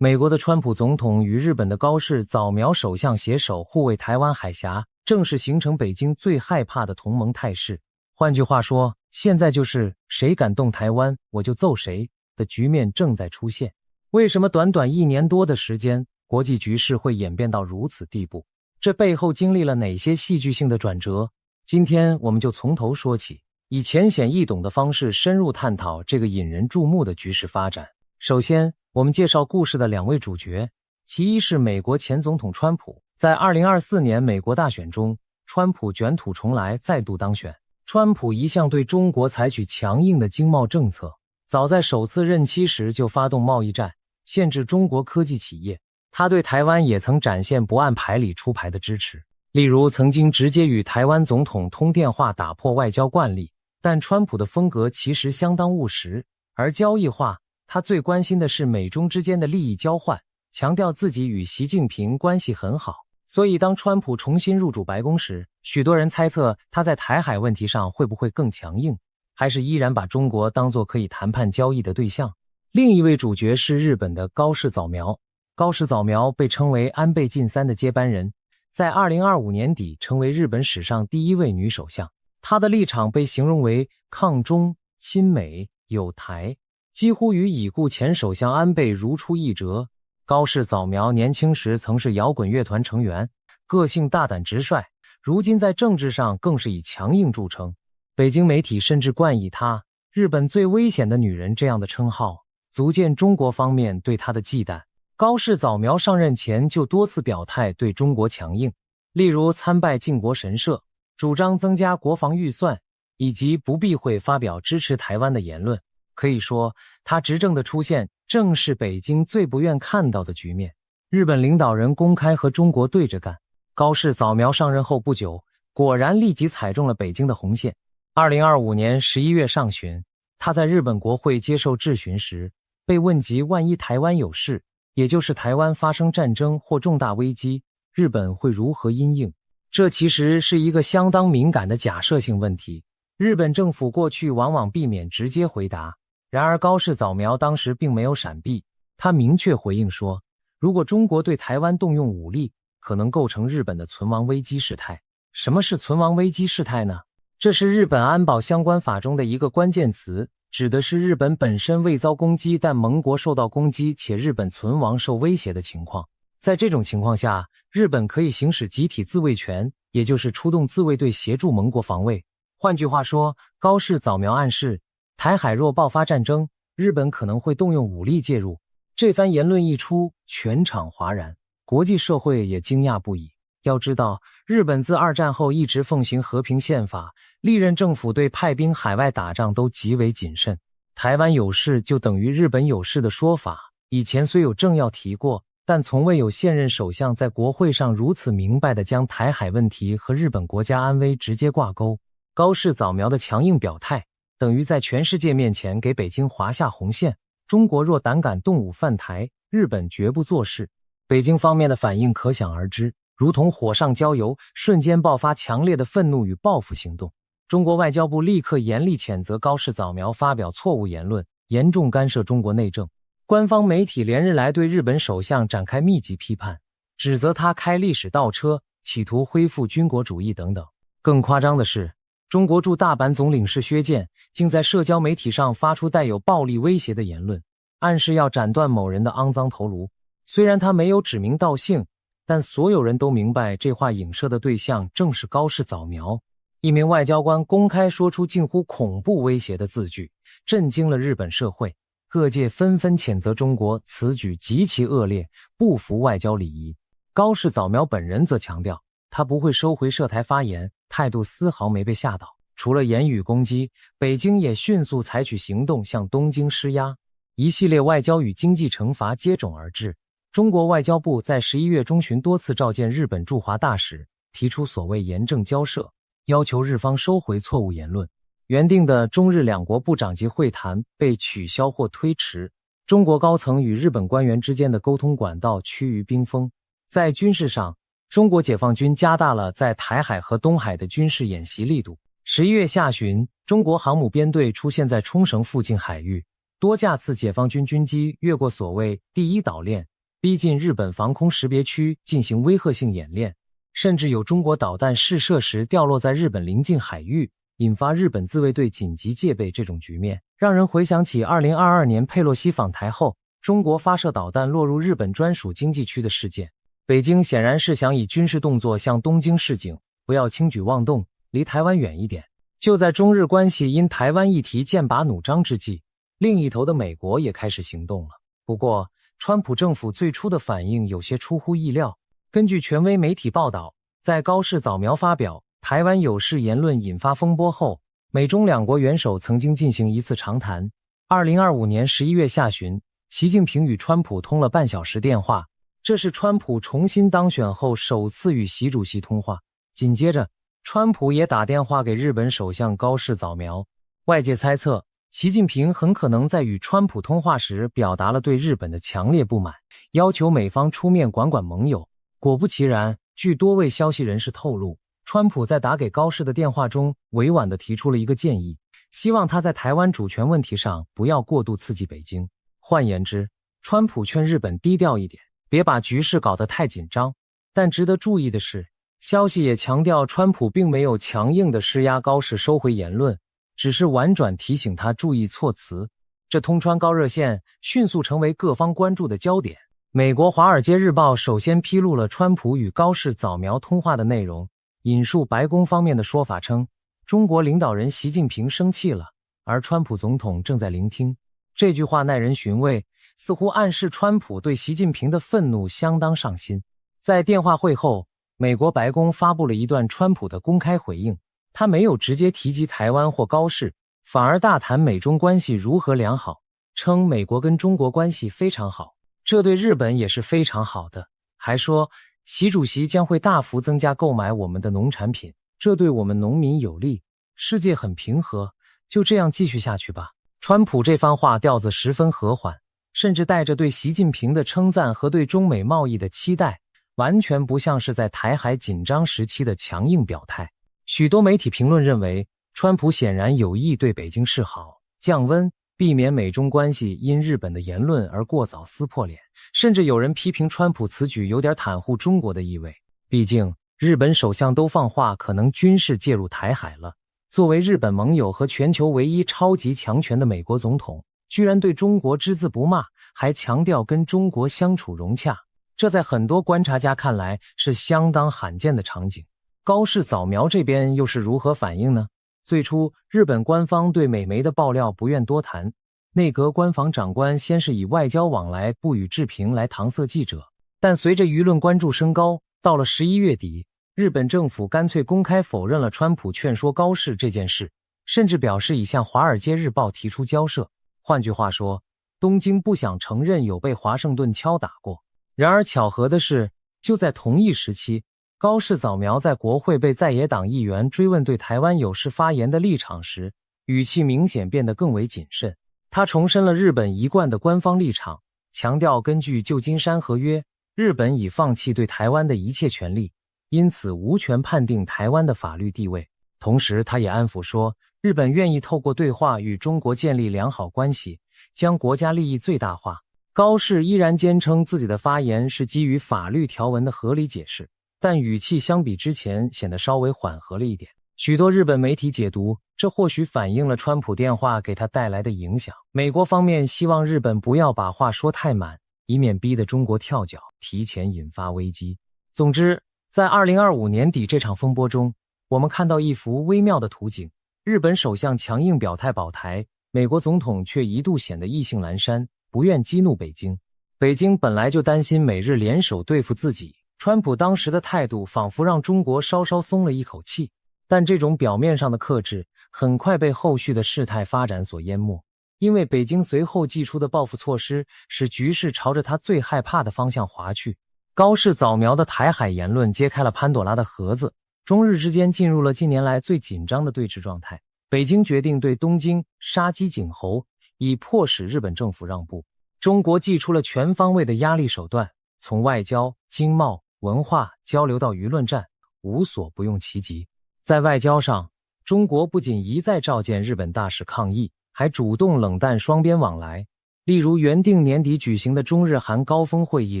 美国的川普总统与日本的高市早苗首相携手护卫台湾海峡，正是形成北京最害怕的同盟态势。换句话说，现在就是谁敢动台湾，我就揍谁的局面正在出现。为什么短短1年多的时间，国际局势会演变到如此地步？这背后经历了哪些戏剧性的转折？今天我们就从头说起，以浅显易懂的方式深入探讨这个引人注目的局势发展。首先，我们介绍故事的2位主角，其一是美国前总统川普。在2024年美国大选中，川普卷土重来，再度当选。川普一向对中国采取强硬的经贸政策，早在首次任期时就发动贸易战，限制中国科技企业。他对台湾也曾展现不按牌理出牌的支持，例如曾经直接与台湾总统通电话打破外交惯例。但川普的风格其实相当务实，而交易化，他最关心的是美中之间的利益交换，强调自己与习近平关系很好。所以当川普重新入主白宫时，许多人猜测他在台海问题上会不会更强硬，还是依然把中国当作可以谈判交易的对象。另一位主角是日本的高市早苗。高市早苗被称为安倍晋三的接班人，在2025年底成为日本史上第1位女首相。她的立场被形容为抗中、亲美、友台，几乎与已故前首相安倍如出一辙。高市早苗年轻时曾是摇滚乐团成员，个性大胆直率，如今在政治上更是以强硬著称。北京媒体甚至冠以她日本最危险的女人这样的称号，足见中国方面对她的忌惮。高市早苗上任前就多次表态对中国强硬，例如参拜靖国神社，主张增加国防预算，以及不避讳发表支持台湾的言论。可以说，他执政的出现正是北京最不愿看到的局面。日本领导人公开和中国对着干。高市早苗上任后不久，果然立即踩中了北京的红线。2025年11月上旬，他在日本国会接受质询时，被问及万一台湾有事，也就是台湾发生战争或重大危机，日本会如何因应？这其实是一个相当敏感的假设性问题，日本政府过去往往避免直接回答。然而高市早苗当时并没有闪避，他明确回应说，如果中国对台湾动用武力，可能构成日本的存亡危机事态。什么是存亡危机事态呢？这是日本安保相关法中的一个关键词，指的是日本本身未遭攻击，但盟国受到攻击且日本存亡受威胁的情况。在这种情况下，日本可以行使集体自卫权，也就是出动自卫队协助盟国防卫。换句话说，高市早苗暗示，台海若爆发战争，日本可能会动用武力介入。这番言论一出，全场哗然，国际社会也惊讶不已。要知道，日本自2战后一直奉行和平宪法，历任政府对派兵海外打仗都极为谨慎。台湾有事就等于日本有事的说法，以前虽有政要提过，但从未有现任首相在国会上如此明白地将台海问题和日本国家安危直接挂钩。高市早苗的强硬表态，等于在全世界面前给北京划下红线，中国若胆敢动武犯台，日本绝不坐视。北京方面的反应可想而知，如同火上浇油，瞬间爆发强烈的愤怒与报复行动。中国外交部立刻严厉谴责高市早苗发表错误言论，严重干涉中国内政。官方媒体连日来对日本首相展开密集批判，指责他开历史倒车，企图恢复军国主义等等。更夸张的是，中国驻大阪总领事薛健竟在社交媒体上发出带有暴力威胁的言论，暗示要斩断某人的肮脏头颅。虽然他没有指名道姓，但所有人都明白这话影射的对象正是高市早苗。一名外交官公开说出近乎恐怖威胁的字句，震惊了日本社会，各界纷纷谴责中国此举极其恶劣，不符外交礼仪。高市早苗本人则强调，他不会收回涉台发言，态度丝毫没被吓倒。除了言语攻击，北京也迅速采取行动向东京施压，一系列外交与经济惩罚接踵而至。中国外交部在11月中旬多次召见日本驻华大使，提出所谓严正交涉，要求日方收回错误言论。原定的中日两国部长级会谈被取消或推迟，中国高层与日本官员之间的沟通管道趋于冰封。在军事上，中国解放军加大了在台海和东海的军事演习力度。11月下旬，中国航母编队出现在冲绳附近海域，多架次解放军军机越过所谓第一岛链，逼近日本防空识别区进行威吓性演练，甚至有中国导弹试射时掉落在日本临近海域，引发日本自卫队紧急戒备。这种局面让人回想起2022年佩洛西访台后，中国发射导弹落入日本专属经济区的事件。北京显然是想以军事动作向东京示警，不要轻举妄动，离台湾远一点。就在中日关系因台湾议题剑拔弩张之际，另一头的美国也开始行动了。不过，川普政府最初的反应有些出乎意料。根据权威媒体报道，在高市早苗发表台湾有事言论引发风波后，美中两国元首曾经进行一次长谈。2025年11月下旬，习近平与川普通了半小时电话，这是川普重新当选后首次与习主席通话。紧接着，川普也打电话给日本首相高市早苗。外界猜测，习近平很可能在与川普通话时表达了对日本的强烈不满，要求美方出面管管盟友。果不其然，据多位消息人士透露，川普在打给高市的电话中委婉地提出了一个建议，希望他在台湾主权问题上不要过度刺激北京。换言之，川普劝日本低调一点，别把局势搞得太紧张。但值得注意的是，消息也强调川普并没有强硬地施压高市收回言论，只是婉转提醒他注意措辞。这通川高热线迅速成为各方关注的焦点。美国《华尔街日报》首先披露了川普与高市早苗通话的内容，引述白宫方面的说法称，中国领导人习近平生气了，而川普总统正在聆听。这句话耐人寻味，似乎暗示川普对习近平的愤怒相当上心。在电话会后，美国白宫发布了一段川普的公开回应，他没有直接提及台湾或高市，反而大谈美中关系如何良好，称美国跟中国关系非常好，这对日本也是非常好的，还说习主席将会大幅增加购买我们的农产品，这对我们农民有利，世界很平和，就这样继续下去吧。川普这番话调子十分和缓，甚至带着对习近平的称赞和对中美贸易的期待，完全不像是在台海紧张时期的强硬表态。许多媒体评论认为，川普显然有意对北京示好，降温，避免美中关系因日本的言论而过早撕破脸。甚至有人批评川普此举有点袒护中国的意味，毕竟日本首相都放话可能军事介入台海了。作为日本盟友和全球唯一超级强权的美国总统，居然对中国只字不骂，还强调跟中国相处融洽，这在很多观察家看来是相当罕见的场景。高市早苗这边又是如何反应呢？最初，日本官方对美媒的爆料不愿多谈，内阁官房长官先是以外交往来不予置评来搪塞记者，但随着舆论关注升高，到了11月底，日本政府干脆公开否认了川普劝说高市这件事，甚至表示已向《华尔街日报》提出交涉。换句话说，东京不想承认有被华盛顿敲打过。然而巧合的是，就在同一时期，高市早苗在国会被在野党议员追问对台湾有事发言的立场时，语气明显变得更为谨慎。他重申了日本一贯的官方立场，强调根据旧金山合约，日本已放弃对台湾的一切权利，因此无权判定台湾的法律地位。同时他也安抚说，日本愿意透过对话与中国建立良好关系，将国家利益最大化。高市依然坚称自己的发言是基于法律条文的合理解释，但语气相比之前显得稍微缓和了一点。许多日本媒体解读，这或许反映了川普电话给他带来的影响。美国方面希望日本不要把话说太满，以免逼得中国跳脚，提前引发危机。总之，在2025年底这场风波中，我们看到一幅微妙的图景：日本首相强硬表态保台，美国总统却一度显得意兴阑珊，不愿激怒北京。北京本来就担心美日联手对付自己，川普当时的态度仿佛让中国稍稍松了一口气。但这种表面上的克制很快被后续的事态发展所淹没，因为北京随后祭出的报复措施使局势朝着他最害怕的方向滑去。高市早苗的台海言论揭开了潘朵拉的盒子，中日之间进入了近年来最紧张的对峙状态。北京决定对东京杀鸡儆猴，以迫使日本政府让步。中国祭出了全方位的压力手段，从外交、经贸、文化交流到舆论战，无所不用其极。在外交上，中国不仅一再召见日本大使抗议，还主动冷淡双边往来。例如原定年底举行的中日韩高峰会议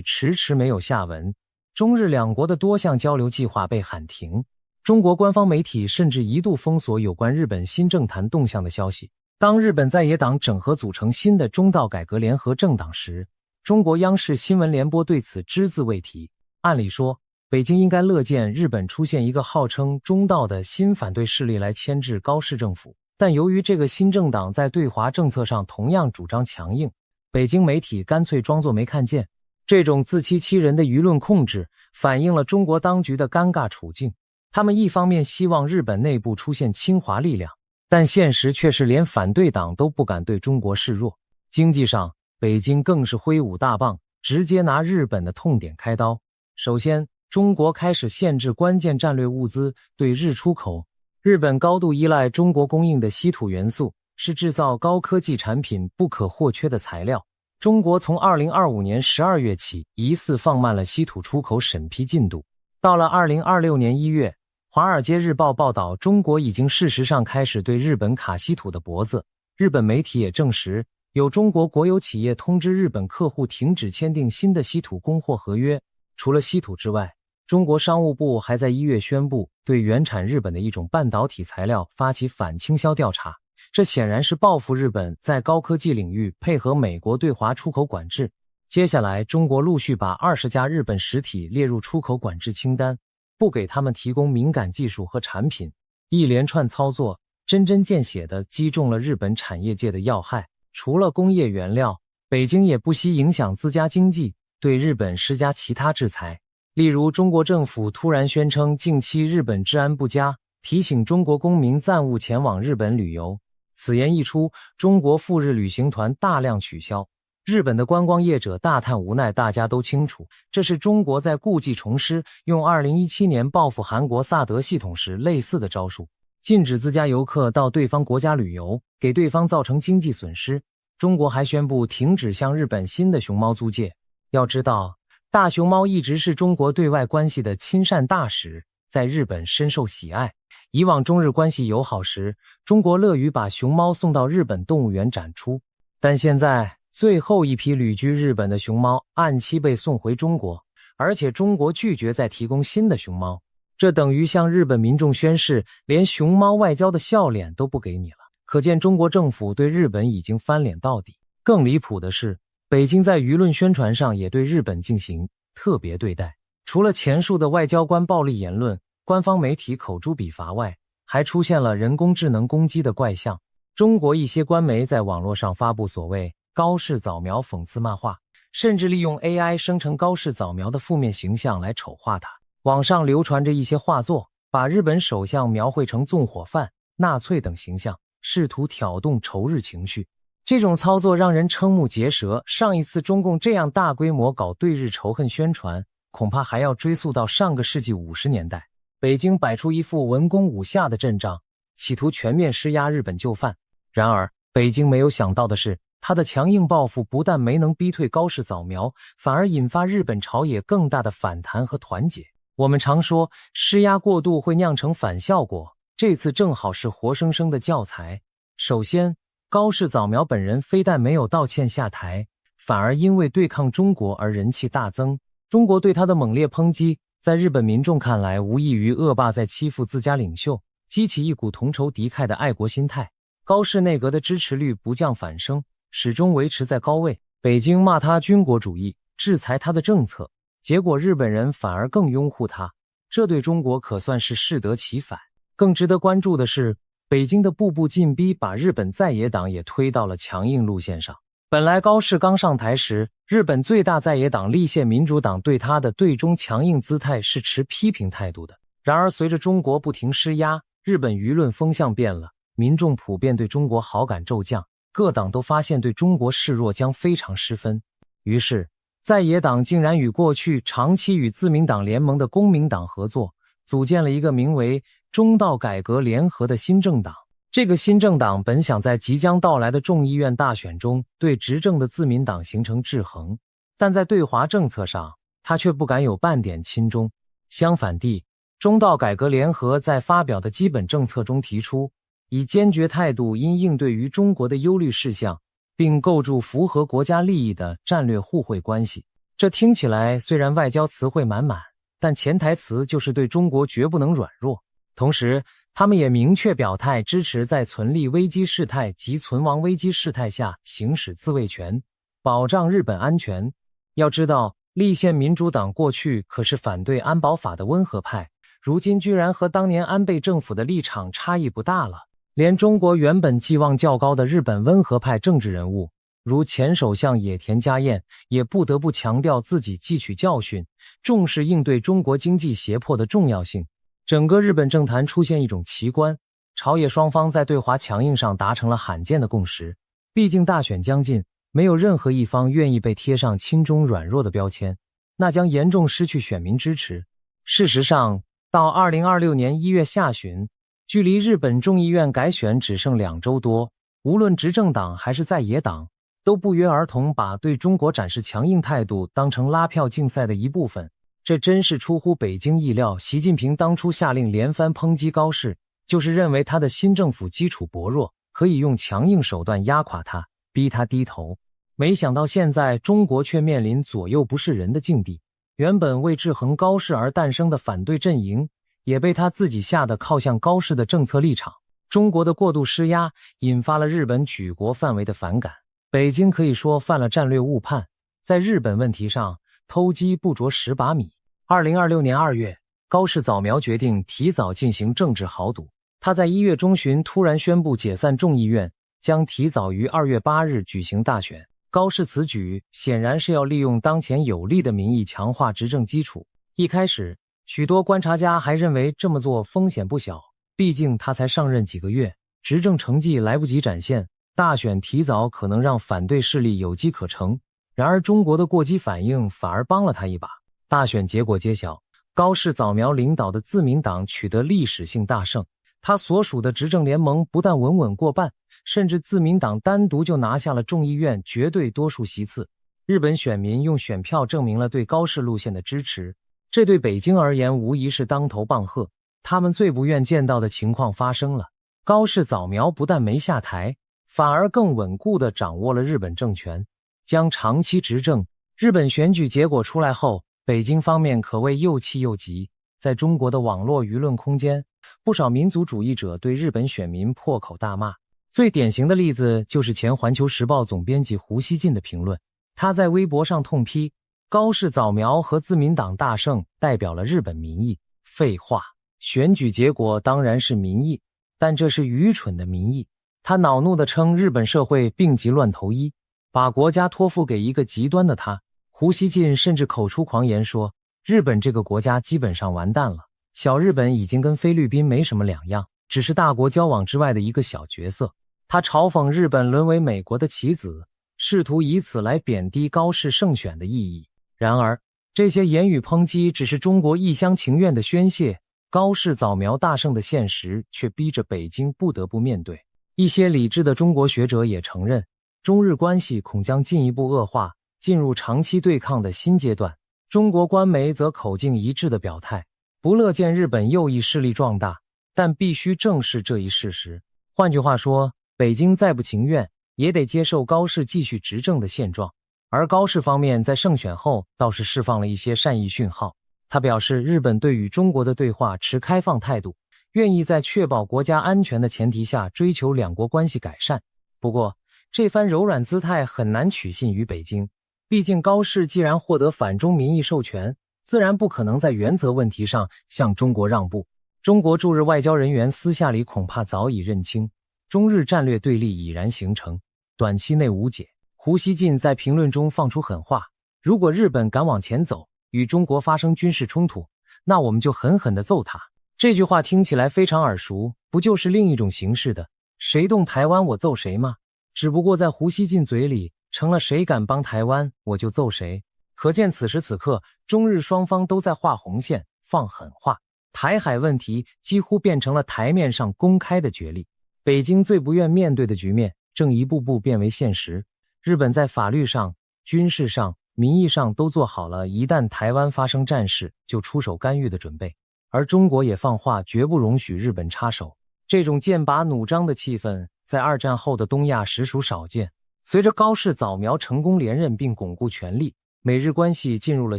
迟迟没有下文，中日两国的多项交流计划被喊停。中国官方媒体甚至一度封锁有关日本新政坛动向的消息。当日本在野党整合组成新的中道改革联合政党时，中国央视新闻联播对此只字未提。按理说，北京应该乐见日本出现一个号称中道的新反对势力来牵制高市政府，但由于这个新政党在对华政策上同样主张强硬，北京媒体干脆装作没看见。这种自欺欺人的舆论控制反映了中国当局的尴尬处境。他们一方面希望日本内部出现亲华力量，但现实却是连反对党都不敢对中国示弱。经济上，北京更是挥舞大棒，直接拿日本的痛点开刀。首先，中国开始限制关键战略物资对日出口。日本高度依赖中国供应的稀土元素，是制造高科技产品不可或缺的材料。中国从2025年12月起疑似放慢了稀土出口审批进度。到了2026年1月，华尔街日报报道，中国已经事实上开始对日本卡稀土的脖子。日本媒体也证实，有中国国有企业通知日本客户停止签订新的稀土供货合约。除了稀土之外，中国商务部还在1月宣布对原产日本的一种半导体材料发起反倾销调查。这显然是报复日本在高科技领域配合美国对华出口管制。接下来，中国陆续把20家日本实体列入出口管制清单，不给他们提供敏感技术和产品。一连串操作针针见血地击中了日本产业界的要害。除了工业原料，北京也不惜影响自家经济，对日本施加其他制裁。例如，中国政府突然宣称近期日本治安不佳，提醒中国公民暂勿前往日本旅游。此言一出，中国赴日旅行团大量取消，日本的观光业者大叹无奈。大家都清楚，这是中国在故技重施，用2017年报复韩国萨德系统时类似的招数，禁止自家游客到对方国家旅游，给对方造成经济损失。中国还宣布停止向日本新的熊猫租借。要知道，大熊猫一直是中国对外关系的亲善大使，在日本深受喜爱。以往中日关系友好时，中国乐于把熊猫送到日本动物园展出，但现在最后一批旅居日本的熊猫按期被送回中国，而且中国拒绝再提供新的熊猫，这等于向日本民众宣示，连熊猫外交的笑脸都不给你了。可见中国政府对日本已经翻脸到底。更离谱的是，北京在舆论宣传上也对日本进行特别对待。除了前述的外交官暴力言论、官方媒体口诛笔伐外，还出现了人工智能攻击的怪象。中国一些官媒在网络上发布所谓高市早苗讽刺骂话，甚至利用 AI 生成高市早苗的负面形象来丑化他。网上流传着一些画作，把日本首相描绘成纵火犯、纳粹等形象，试图挑动仇日情绪。这种操作让人瞠目结舌，上一次中共这样大规模搞对日仇恨宣传，恐怕还要追溯到上个世纪50年代。北京摆出一副文攻武吓的阵仗，企图全面施压日本就范。然而，北京没有想到的是，他的强硬报复不但没能逼退高市早苗，反而引发日本朝野更大的反弹和团结。我们常说，施压过度会酿成反效果，这次正好是活生生的教材。首先，高市早苗本人非但没有道歉下台，反而因为对抗中国而人气大增。中国对他的猛烈抨击，在日本民众看来，无异于恶霸在欺负自家领袖，激起一股同仇敌忾的爱国心态。高市内阁的支持率不降反升，始终维持在高位。北京骂他军国主义，制裁他的政策，结果日本人反而更拥护他，这对中国可算是适得其反。更值得关注的是，北京的步步进逼把日本在野党也推到了强硬路线上。本来高市刚上台时，日本最大在野党立宪民主党对他的对中强硬姿态是持批评态度的。然而随着中国不停施压，日本舆论风向变了，民众普遍对中国好感骤降，各党都发现对中国示弱将非常失分。于是在野党竟然与过去长期与自民党联盟的公民党合作，组建了一个名为中道改革联合的新政党。这个新政党本想在即将到来的众议院大选中对执政的自民党形成制衡，但在对华政策上，他却不敢有半点亲中。相反地，中道改革联合在发表的基本政策中提出，以坚决态度应对于中国的忧虑事项，并构筑符合国家利益的战略互惠关系。这听起来虽然外交词汇满满，但潜台词就是对中国绝不能软弱。同时，他们也明确表态支持在存立危机事态及存亡危机事态下行使自卫权，保障日本安全。要知道，立宪民主党过去可是反对安保法的温和派，如今居然和当年安倍政府的立场差异不大了。连中国原本寄望较高的日本温和派政治人物，如前首相野田佳彦，也不得不强调自己汲取教训，重视应对中国经济胁迫的重要性。整个日本政坛出现一种奇观，朝野双方在对华强硬上达成了罕见的共识。毕竟大选将近，没有任何一方愿意被贴上亲中软弱的标签，那将严重失去选民支持。事实上，到2026年1月下旬，距离日本众议院改选只剩2周多，无论执政党还是在野党，都不约而同把对中国展示强硬态度当成拉票竞赛的一部分。这真是出乎北京意料，习近平当初下令连番抨击高市，就是认为他的新政府基础薄弱，可以用强硬手段压垮他，逼他低头。没想到现在中国却面临左右不是人的境地，原本为制衡高市而诞生的反对阵营，也被他自己吓得靠向高市的政策立场。中国的过度施压引发了日本举国范围的反感，北京可以说犯了战略误判，在日本问题上偷鸡不着蚀把米。2026年2月，高市早苗决定提早进行政治豪赌。他在1月中旬突然宣布解散众议院，将提早于2月8日举行大选。高市此举显然是要利用当前有利的民意强化执政基础。一开始，许多观察家还认为这么做风险不小，毕竟他才上任几个月，执政成绩来不及展现，大选提早可能让反对势力有机可乘。然而中国的过激反应反而帮了他一把。大选结果揭晓，高市早苗领导的自民党取得历史性大胜，他所属的执政联盟不但稳稳过半，甚至自民党单独就拿下了众议院绝对多数席次。日本选民用选票证明了对高市路线的支持，这对北京而言无疑是当头棒喝。他们最不愿见到的情况发生了，高市早苗不但没下台，反而更稳固地掌握了日本政权，将长期执政。日本选举结果出来后，北京方面可谓又气又急。在中国的网络舆论空间，不少民族主义者对日本选民破口大骂。最典型的例子就是前环球时报总编辑胡锡进的评论，他在微博上痛批高市早苗和自民党大胜代表了日本民意。废话，选举结果当然是民意，但这是愚蠢的民意。他恼怒地称日本社会病急乱投医，把国家托付给一个极端的他。胡锡进甚至口出狂言说，日本这个国家基本上完蛋了，小日本已经跟菲律宾没什么两样，只是大国交往之外的一个小角色。他嘲讽日本沦为美国的棋子，试图以此来贬低高市胜选的意义。然而，这些言语抨击只是中国一厢情愿的宣泄，高市早苗大胜的现实却逼着北京不得不面对。一些理智的中国学者也承认，中日关系恐将进一步恶化，进入长期对抗的新阶段。中国官媒则口径一致地表态，不乐见日本右翼势力壮大，但必须正视这一事实。换句话说，北京再不情愿，也得接受高市继续执政的现状。而高市方面在胜选后倒是释放了一些善意讯号，他表示日本对与中国的对话持开放态度，愿意在确保国家安全的前提下追求两国关系改善。不过，这番柔软姿态很难取信于北京，毕竟高市既然获得反中民意授权，自然不可能在原则问题上向中国让步。中国驻日外交人员私下里恐怕早已认清，中日战略对立已然形成，短期内无解。胡锡进在评论中放出狠话，如果日本敢往前走，与中国发生军事冲突，那我们就狠狠地揍他。这句话听起来非常耳熟，不就是另一种形式的谁动台湾我揍谁吗？只不过在胡锡进嘴里成了谁敢帮台湾我就揍谁。可见此时此刻中日双方都在画红线放狠话，台海问题几乎变成了台面上公开的角力。北京最不愿面对的局面正一步步变为现实。日本在法律上、军事上、民意上都做好了一旦台湾发生战事就出手干预的准备，而中国也放话绝不容许日本插手。这种剑拔弩张的气氛在二战后的东亚实属少见。随着高市早苗成功连任并巩固权力，美日关系进入了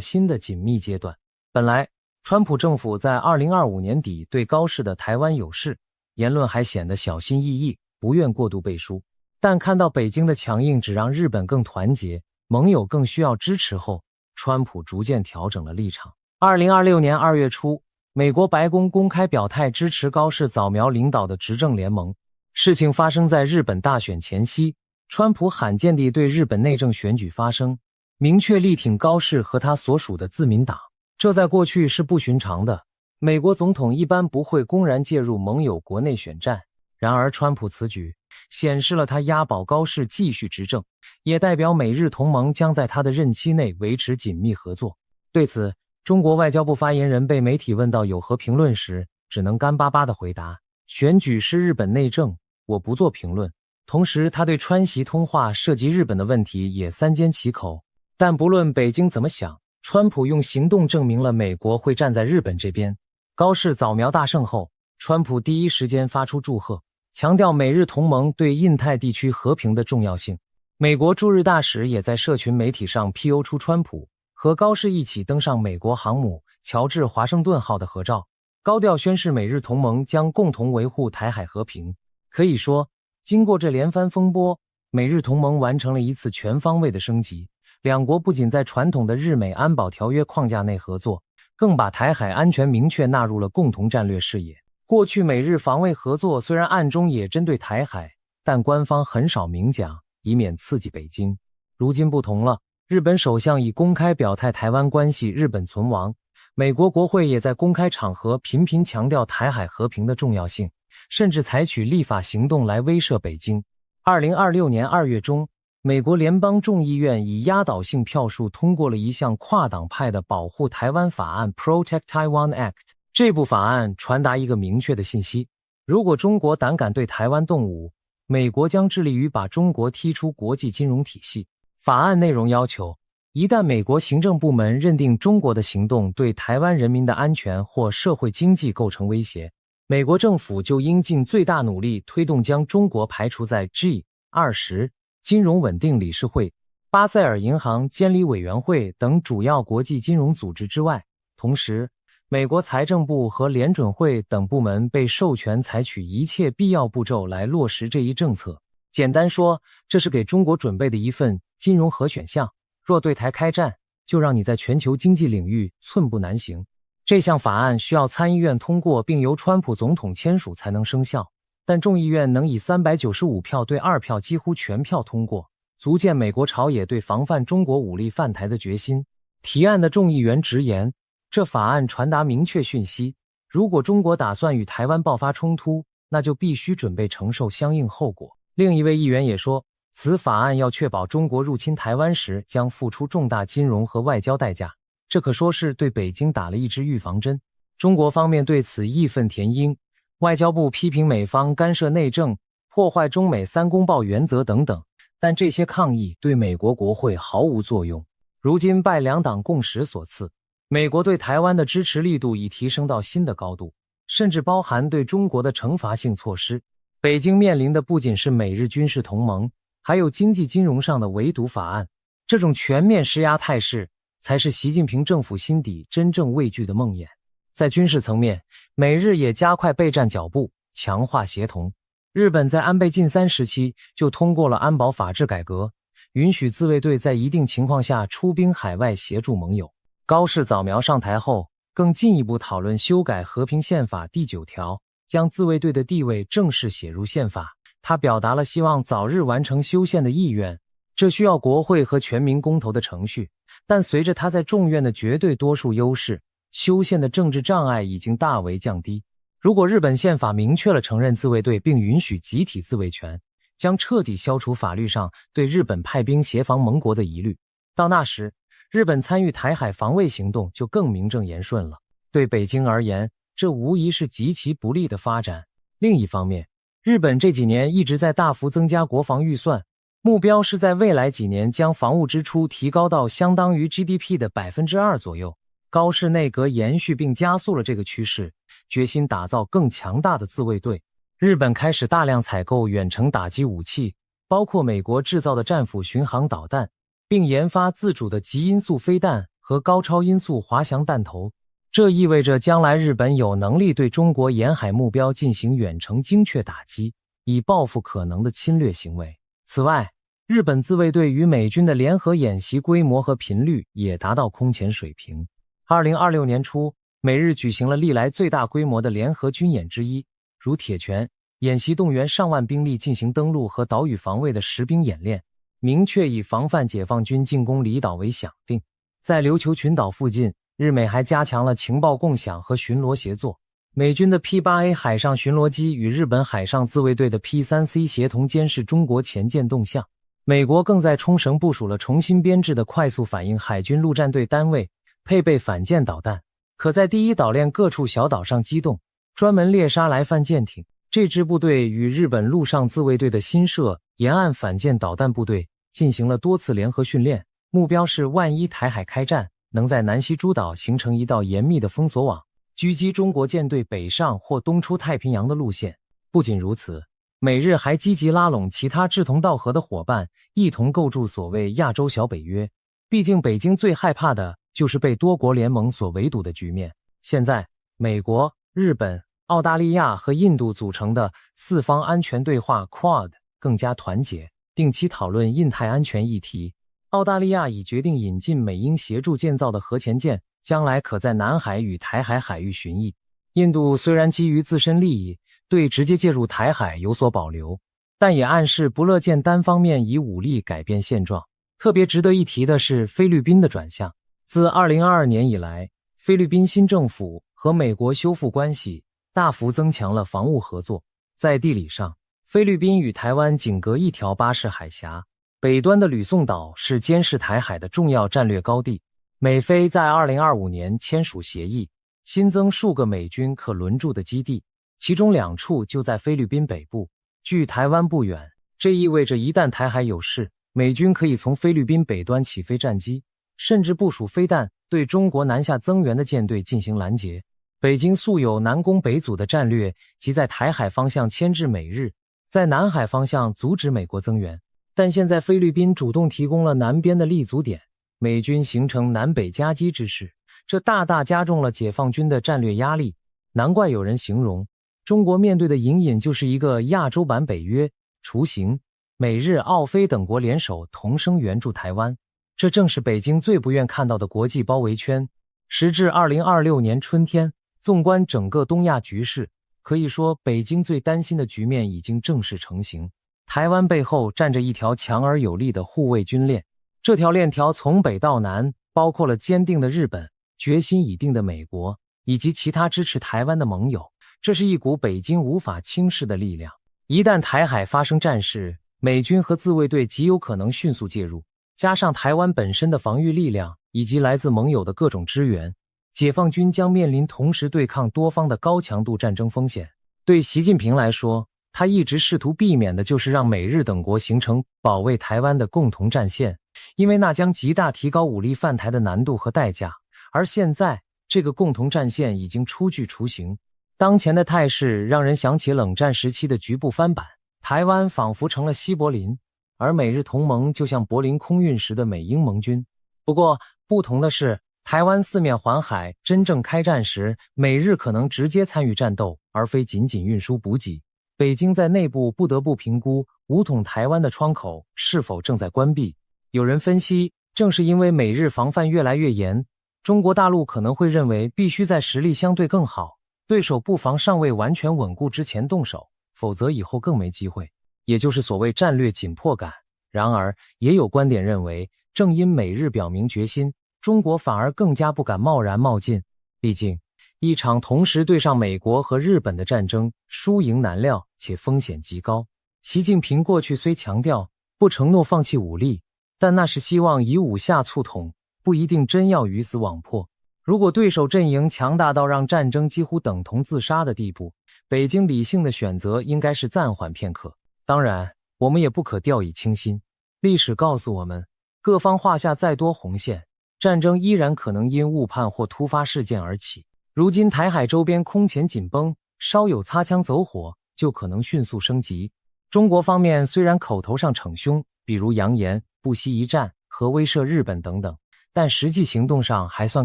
新的紧密阶段。本来川普政府在2025年底对高市的台湾有事言论还显得小心翼翼，不愿过度背书，但看到北京的强硬只让日本更团结，盟友更需要支持后，川普逐渐调整了立场。2026年2月初，美国白宫公开表态支持高市早苗领导的执政联盟。事情发生在日本大选前夕，川普罕见地对日本内政选举发声，明确力挺高市和他所属的自民党。这在过去是不寻常的，美国总统一般不会公然介入盟友国内选战。然而川普此举显示了他押宝高市继续执政，也代表美日同盟将在他的任期内维持紧密合作。对此，中国外交部发言人被媒体问到有何评论时，只能干巴巴地回答：选举是日本内政，我不做评论。同时他对川习通话涉及日本的问题也三缄其口。但不论北京怎么想，川普用行动证明了美国会站在日本这边。高市早苗大胜后，川普第一时间发出祝贺，强调美日同盟对印太地区和平的重要性。美国驻日大使也在社群媒体上 PO 出川普和高市一起登上美国航母乔治华盛顿号的合照，高调宣示美日同盟将共同维护台海和平。可以说，经过这连番风波，美日同盟完成了一次全方位的升级。两国不仅在传统的日美安保条约框架内合作，更把台海安全明确纳入了共同战略视野。过去美日防卫合作虽然暗中也针对台海，但官方很少明讲，以免刺激北京。如今不同了，日本首相已公开表态台湾关系日本存亡，美国国会也在公开场合频频强调台海和平的重要性，甚至采取立法行动来威慑北京。2026年2月中，美国联邦众议院以压倒性票数通过了一项跨党派的保护台湾法案 Protect Taiwan Act。 这部法案传达一个明确的信息：如果中国胆敢对台湾动武，美国将致力于把中国踢出国际金融体系。法案内容要求，一旦美国行政部门认定中国的行动对台湾人民的安全或社会经济构成威胁，美国政府就应尽最大努力推动将中国排除在 G20 金融稳定理事会、巴塞尔银行监理委员会等主要国际金融组织之外。同时，美国财政部和联准会等部门被授权采取一切必要步骤来落实这一政策。简单说，这是给中国准备的一份金融核选项，若对台开战，就让你在全球经济领域寸步难行。这项法案需要参议院通过并由川普总统签署才能生效，但众议院能以395票对2票几乎全票通过，足见美国朝野对防范中国武力犯台的决心。提案的众议员直言，这法案传达明确讯息，如果中国打算与台湾爆发冲突，那就必须准备承受相应后果。另一位议员也说，此法案要确保中国入侵台湾时将付出重大金融和外交代价，这可说是对北京打了一支预防针。中国方面对此义愤填膺，外交部批评美方干涉内政，破坏中美三公报原则等等，但这些抗议对美国国会毫无作用。如今拜两党共识所赐，美国对台湾的支持力度已提升到新的高度，甚至包含对中国的惩罚性措施。北京面临的不仅是美日军事同盟，还有经济金融上的围堵法案。这种全面施压态势，才是习近平政府心底真正畏惧的梦魇。在军事层面，美日也加快备战脚步，强化协同。日本在安倍晋三时期就通过了安保法制改革，允许自卫队在一定情况下出兵海外协助盟友。高市早苗上台后，更进一步讨论修改和平宪法第9条，将自卫队的地位正式写入宪法。他表达了希望早日完成修宪的意愿，这需要国会和全民公投的程序，但随着他在众院的绝对多数优势，修宪的政治障碍已经大为降低。如果日本宪法明确了承认自卫队并允许集体自卫权，将彻底消除法律上对日本派兵协防盟国的疑虑。到那时，日本参与台海防卫行动就更名正言顺了。对北京而言，这无疑是极其不利的发展。另一方面，日本这几年一直在大幅增加国防预算，目标是在未来几年将防务支出提高到相当于 GDP 的 2% 左右。高市内阁延续并加速了这个趋势，决心打造更强大的自卫队。日本开始大量采购远程打击武器，包括美国制造的战斧巡航导弹，并研发自主的极音速飞弹和高超音速滑翔弹头。这意味着将来日本有能力对中国沿海目标进行远程精确打击，以报复可能的侵略行为。此外，日本自卫队与美军的联合演习规模和频率也达到空前水平。2026年初，美日举行了历来最大规模的联合军演之一，如铁拳演习动员上万兵力进行登陆和岛屿防卫的实兵演练，明确以防范解放军进攻离岛为响定。在琉球群岛附近，日美还加强了情报共享和巡逻协作。美军的 P-8A 海上巡逻机与日本海上自卫队的 P-3C 协同监视中国前舰动向。美国更在冲绳部署了重新编制的快速反应海军陆战队单位，配备反舰导弹，可在第一岛链各处小岛上机动，专门猎杀来犯舰艇。这支部队与日本陆上自卫队的新设沿岸反舰导弹部队进行了多次联合训练，目标是万一台海开战，能在南西诸岛形成一道严密的封锁网，狙击中国舰队北上或东出太平洋的路线。不仅如此，美日还积极拉拢其他志同道合的伙伴，一同构筑所谓亚洲小北约。毕竟北京最害怕的就是被多国联盟所围堵的局面。现在，美国、日本、澳大利亚和印度组成的四方安全对话 Quad 更加团结，定期讨论印太安全议题。澳大利亚已决定引进美英协助建造的核潜舰，将来可在南海与台海海域巡弋。印度虽然基于自身利益，对直接介入台海有所保留，但也暗示不乐见单方面以武力改变现状。特别值得一提的是菲律宾的转向。自2022年以来，菲律宾新政府和美国修复关系，大幅增强了防务合作。在地理上，菲律宾与台湾仅隔一条巴士海峡，北端的吕宋岛是监视台海的重要战略高地。美菲在2025年签署协议，新增数个美军可轮驻的基地，其中2处就在菲律宾北部，距台湾不远。这意味着一旦台海有事，美军可以从菲律宾北端起飞战机，甚至部署飞弹对中国南下增援的舰队进行拦截。北京素有南攻北阻的战略，即在台海方向牵制美日，在南海方向阻止美国增援。但现在菲律宾主动提供了南边的立足点，美军形成南北夹击之势，这大大加重了解放军的战略压力。难怪有人形容，中国面对的隐隐就是一个亚洲版北约，雏形。美日澳菲等国联手同声援助台湾，这正是北京最不愿看到的国际包围圈。时至2026年春天，纵观整个东亚局势，可以说北京最担心的局面已经正式成型。台湾背后站着一条强而有力的护卫军链，这条链条从北到南，包括了坚定的日本、决心已定的美国，以及其他支持台湾的盟友。这是一股北京无法轻视的力量。一旦台海发生战事，美军和自卫队极有可能迅速介入，加上台湾本身的防御力量，以及来自盟友的各种支援，解放军将面临同时对抗多方的高强度战争风险。对习近平来说，他一直试图避免的就是让美日等国形成保卫台湾的共同战线，因为那将极大提高武力犯台的难度和代价。而现在，这个共同战线已经初具雏形。当前的态势让人想起冷战时期的局部翻版，台湾仿佛成了西柏林，而美日同盟就像柏林空运时的美英盟军。不过，不同的是，台湾四面环海，真正开战时，美日可能直接参与战斗，而非仅仅运输补给。北京在内部不得不评估武统台湾的窗口是否正在关闭。有人分析，正是因为美日防范越来越严，中国大陆可能会认为必须在实力相对更好，对手布防尚未完全稳固之前动手，否则以后更没机会，也就是所谓战略紧迫感。然而，也有观点认为，正因美日表明决心，中国反而更加不敢贸然冒进。毕竟，一场同时对上美国和日本的战争，输赢难料且风险极高。习近平过去虽强调不承诺放弃武力，但那是希望以武下促统，不一定真要鱼死网破。如果对手阵营强大到让战争几乎等同自杀的地步，北京理性的选择应该是暂缓片刻。当然，我们也不可掉以轻心。历史告诉我们，各方画下再多红线，战争依然可能因误判或突发事件而起。如今台海周边空前紧绷，稍有擦枪走火，就可能迅速升级。中国方面虽然口头上逞凶，比如扬言不惜一战和威慑日本等等，但实际行动上还算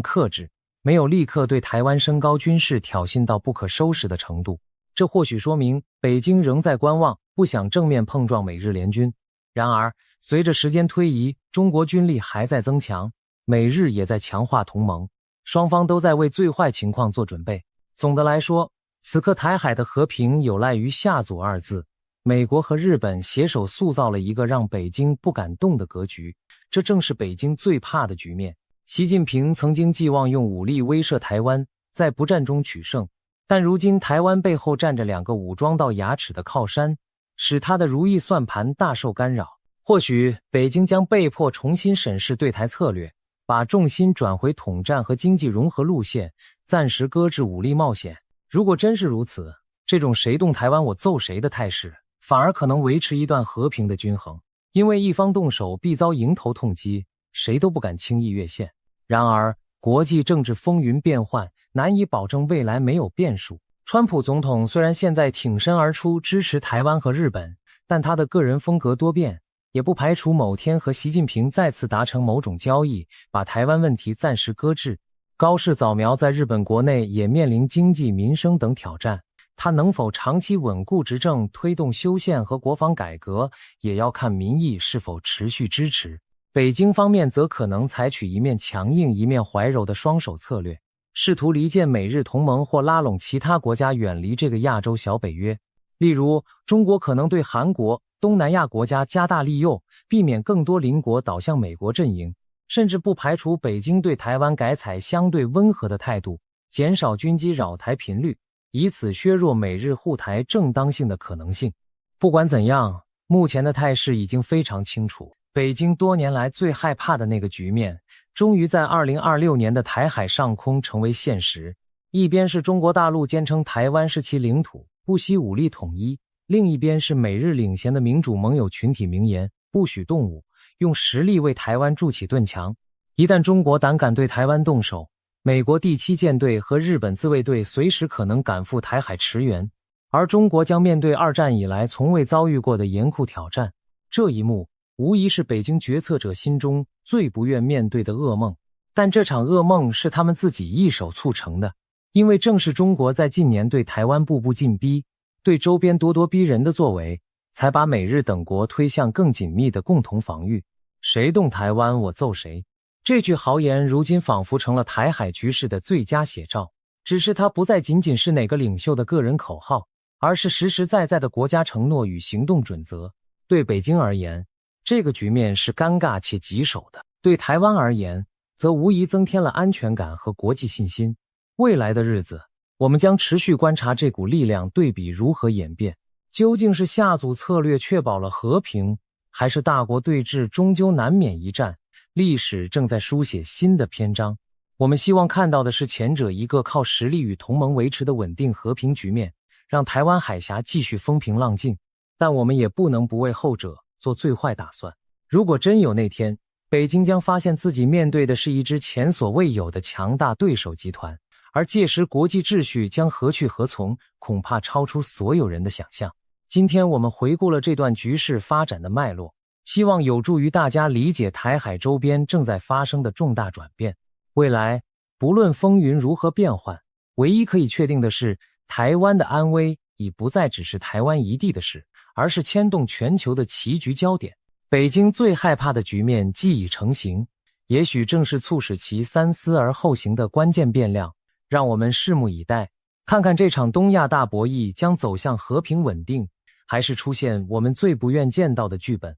克制，没有立刻对台湾升高军事挑衅到不可收拾的程度。这或许说明北京仍在观望，不想正面碰撞美日联军。然而，随着时间推移，中国军力还在增强，美日也在强化同盟，双方都在为最坏情况做准备。总的来说，此刻台海的和平有赖于下阻二字。美国和日本携手塑造了一个让北京不敢动的格局，这正是北京最怕的局面。习近平曾经寄望用武力威慑台湾，在不战中取胜，但如今台湾背后站着两个武装到牙齿的靠山，使他的如意算盘大受干扰。或许北京将被迫重新审视对台策略，把重心转回统战和经济融合路线，暂时搁置武力冒险。如果真是如此，这种谁动台湾我揍谁的态势反而可能维持一段和平的均衡，因为一方动手必遭迎头痛击，谁都不敢轻易越线。然而，国际政治风云变幻，难以保证未来没有变数。川普总统虽然现在挺身而出支持台湾和日本，但他的个人风格多变，也不排除某天和习近平再次达成某种交易，把台湾问题暂时搁置。高市早苗在日本国内也面临经济、民生等挑战，他能否长期稳固执政，推动修宪和国防改革，也要看民意是否持续支持。北京方面则可能采取一面强硬一面怀柔的双手策略，试图离间美日同盟或拉拢其他国家远离这个亚洲小北约。例如，中国可能对韩国、东南亚国家加大利诱，避免更多邻国倒向美国阵营，甚至不排除北京对台湾改采相对温和的态度，减少军机扰台频率，以此削弱美日护台正当性的可能性。不管怎样，目前的态势已经非常清楚，北京多年来最害怕的那个局面，终于在2026年的台海上空成为现实。一边是中国大陆坚称台湾是其领土，不惜武力统一，另一边是美日领衔的民主盟友群体明言不许动武，用实力为台湾筑起盾墙。一旦中国胆敢对台湾动手，美国第7舰队和日本自卫队随时可能赶赴台海驰援，而中国将面对2战以来从未遭遇过的严酷挑战。这一幕无疑是北京决策者心中最不愿面对的噩梦，但这场噩梦是他们自己一手促成的，因为正是中国在近年对台湾步步进逼，对周边咄咄逼人的作为，才把美日等国推向更紧密的共同防御。谁动台湾我揍谁，这句豪言如今仿佛成了台海局势的最佳写照，只是它不再仅仅是哪个领袖的个人口号，而是实实在在的国家承诺与行动准则。对北京而言，这个局面是尴尬且棘手的；对台湾而言，则无疑增添了安全感和国际信心。未来的日子，我们将持续观察这股力量对比如何演变，究竟是下阻策略确保了和平，还是大国对峙终究难免一战？历史正在书写新的篇章，我们希望看到的是前者一个靠实力与同盟维持的稳定和平局面，让台湾海峡继续风平浪静，但我们也不能不为后者做最坏打算。如果真有那天，北京将发现自己面对的是一支前所未有的强大对手集团，而届时国际秩序将何去何从，恐怕超出所有人的想象。今天我们回顾了这段局势发展的脉络，希望有助于大家理解台海周边正在发生的重大转变。未来，不论风云如何变幻，唯一可以确定的是，台湾的安危已不再只是台湾一地的事，而是牵动全球的棋局焦点。北京最害怕的局面既已成型，也许正是促使其三思而后行的关键变量。让我们拭目以待，看看这场东亚大博弈将走向和平稳定，还是出现我们最不愿见到的剧本。